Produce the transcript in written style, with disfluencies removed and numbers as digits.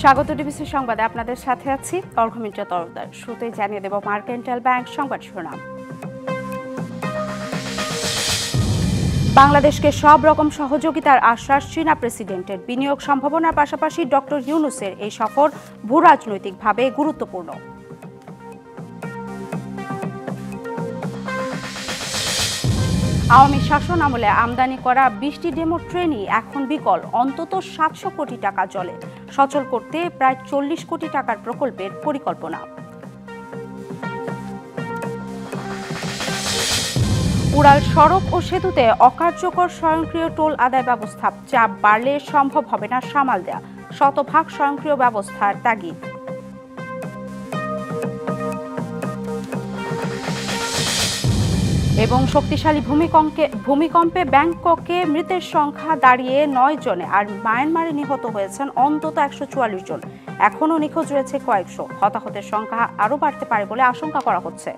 স্বাগত ডিবিসি সংবাদে আপনাদের সাথে আছি অর্ঘমিত্রা তরফদার। শুরুতেই জানিয়ে দেব মার্কেন্টাইল ব্যাংক সংবাদ শিরোনাম। বাংলাদেশকে সব রকম সহযোগিতার আশ্বাস চীনা প্রেসিডেন্টের। বিনিয়োগ সম্ভাবনার পাশাপাশি ডক্টর ইউনূসের এই সফর ভূরাজনৈতিকভাবে গুরুত্বপূর্ণ। আওয়ামী শাসন আমলে আমদানি করা 20টি ডেমো ট্রেনই এখন বিকল। অন্তত 700 কোটি টাকা জলে সচল করতে প্রায় 40 কোটি টাকার প্রকল্পের পরিকল্পনা। উড়াল সড়ক ও সেতুতে অকার্যকর স্বয়ংক্রিয় টোল আদায় ব্যবস্থা। চাপ বাড়লে সম্ভব হবে না সামাল দেয়া। শতভাগ স্বয়ংক্রিয় ব্যবস্থার তাগিদ। এবং শক্তিশালী ভূমিকম্পে ব্যাংককে মৃতের সংখ্যা দাঁড়িয়ে 9 জনে, আর মায়ানমারে নিহত হয়েছেন অন্তত 144 জন। এখনও নিখোঁজ রয়েছে কয়েকশো। হতাহতের সংখ্যা আরও বাড়তে পারে বলে আশঙ্কা করা হচ্ছে।